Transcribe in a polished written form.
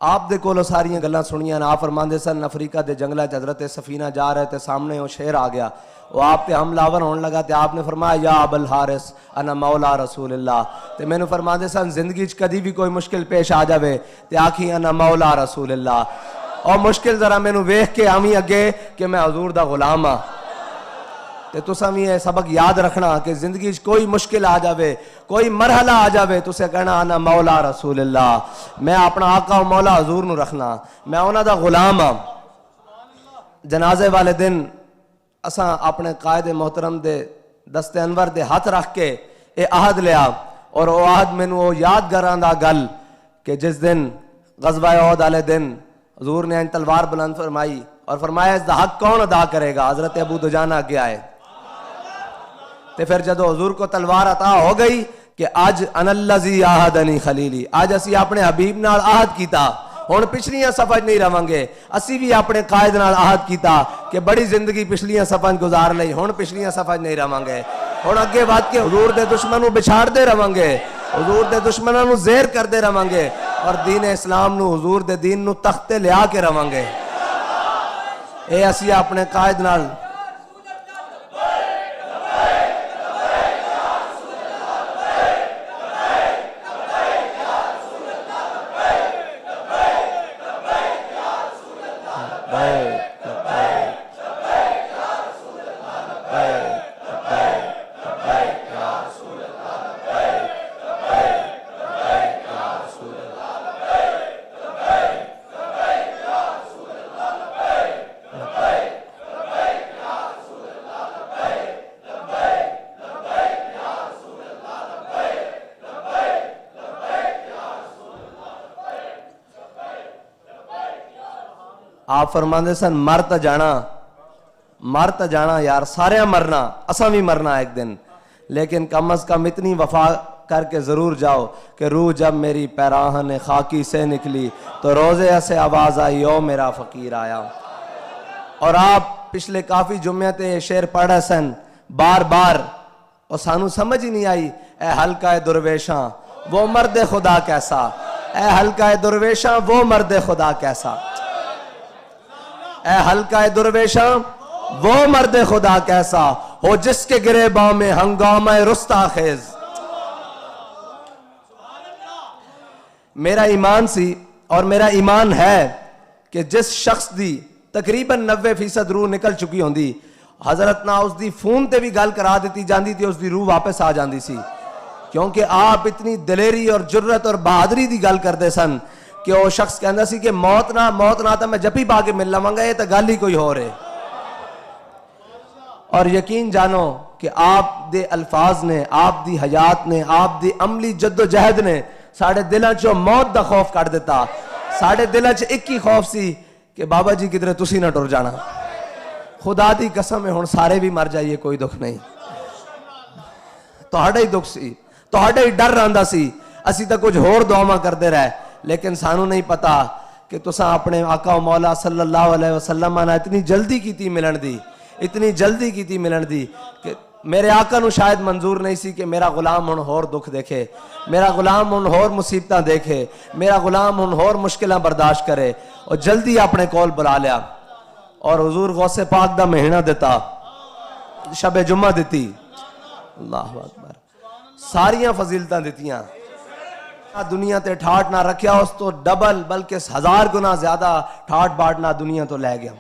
آپ دے کولو ساریاں گلاں سنیاں. آپ فرماندے سن افریقہ دے جنگلہ چ حضرت سفینہ جا رہے تھے, سامنے وہ شیر آ گیا, وہ آپ پہ حملہ آور ہونے لگا تے آپ نے فرمایا یا ابو الحارث انا مولا رسول اللہ. تے میں نے فرماندے سن زندگی چ کدی بھی کوئی مشکل پیش آ جاوے تے آکھی انا مولا رسول اللہ, اور مشکل ذرا میں نے ویکھ کے آویں اگے کہ میں حضور دا غلام ہاں. تے تساں بھی یہ سبق یاد رکھنا کہ زندگی کوئی مشکل آ جاوے, کوئی مرحلہ آ جاوے, تسے کہنا انا مولا رسول اللہ, میں اپنا آقا و مولا حضور نو رکھنا, میں انہاں دا غلام ہاں. جنازے والے دن اساں اپنے قائد محترم دے دست انور دے ہاتھ رکھ کے اے عہد لیا, اور وہ عہد مینوں وہ یادگاراں دا گل کہ جس دن غزوہ احد والے دن حضور نے تلوار بلند فرمائی اور فرمایا اس دا حق کون ادا کرے گا. حضرت ابو دجانہ اگے آئے تے پھر جدو حضور کو تلوار عطا ہو گئی کہ آج انا الذی عاہدنی خلیلی, آج اسی اپنے حبیب نال عہد کیتا, ہن پچھلیاں صفحہ نہیں رہاں گے. اسی بھی اپنے قائد نال عہد کیتا کہ بڑی زندگی پچھلیاں صفحہ گزار لئی, ہن پچھلیاں صفحہ نہیں رہاں گے. ہن اگے واد کے حضور دے دشمنوں بچھاڑ دے رہاں گے, حضور دے دشمنوں نو زیر کر دے رہاں گے, اور دین اسلام نو حضور دے دین نو تختے لیا کے رہاں گے. اے اسی اپنے قائد نال آپ فرماندے سن مر تا جانا یار, سارے مرنا, اساں بھی مرنا ایک دن, لیکن کم از کم اتنی وفا کر کے ضرور جاؤ کہ روح جب میری پیراہن خاکی سے نکلی تو روزے سے آواز آئی او میرا فقیر آیا. اور آپ پچھلے کافی جمعے تے شعر پڑھا سن بار بار, اور سانو سمجھ ہی نہیں آئی. اے حلقہ درویشاں وہ مرد خدا کیسا, اے حلقہ درویشاں وہ مرد خدا کیسا, اے حلقہ درویشاں وہ مرد خدا کیسا, ہو جس کے گریباں میں ہنگامہ رستا خیز. میرا ایمان سی اور میرا ایمان ہے کہ جس شخص دی تقریباً 90% روح نکل چکی ہوندی, حضرت نہ اس دی فون تے بھی گل کرا دیتی جاندی تھی, اس دی روح واپس آ جاندی سی, کیونکہ آپ اتنی دلیری اور جرت اور بہادری دی گل کردے سن کہ وہ شخص کہندا سی کہ موت نہ تا میں جپی پا کے مل لواں گا, یہ تو گل ہی کوئی ہو رہے. اور یقین جانو کہ آپ دے الفاظ نے, آپ دی حیات نے, آپ دی عملی جد و جہد نے ساڑھے دلاں چو موت دا خوف کر دیتا. ساڑھے دلاں چ ایک ہی خوف سی کہ بابا جی کدھر تسی نہ ٹر جانا. خدا دی قسم ہے ہن سارے بھی مر جائیے کوئی دکھ نہیں, تہاڈا ہی دکھ سی, تہاڈا ہی ڈر رہندا سی, اسی تا کچھ ہور دعاواں کردے رہے, لیکن سانو نہیں پتا کہ تساں اپنے آقا و مولا صلی اللہ علیہ وسلم نے اتنی جلدی کیتی ملن دی کہ میرے آقا نو شاید منظور نہیں سی کہ میرا غلام ہن ہور دکھ دیکھے, میرا غلام ہن ہور مصیبتاں دیکھے, میرا غلام ہن ہور مشکلاں برداشت کرے, اور جلدی اپنے کول بلا لیا. اور حضور غوث پاک دا مہینہ دیتا, شب جمعہ دیتی, اللہ اکبر, ساریاں فضیلتاں دیتیاں. دنیا تے ٹھاٹ نہ رکھیا, اس تو ڈبل بلکہ 1000 گنا زیادہ ٹھاٹ باٹ نہ دنیا تو لے گیا.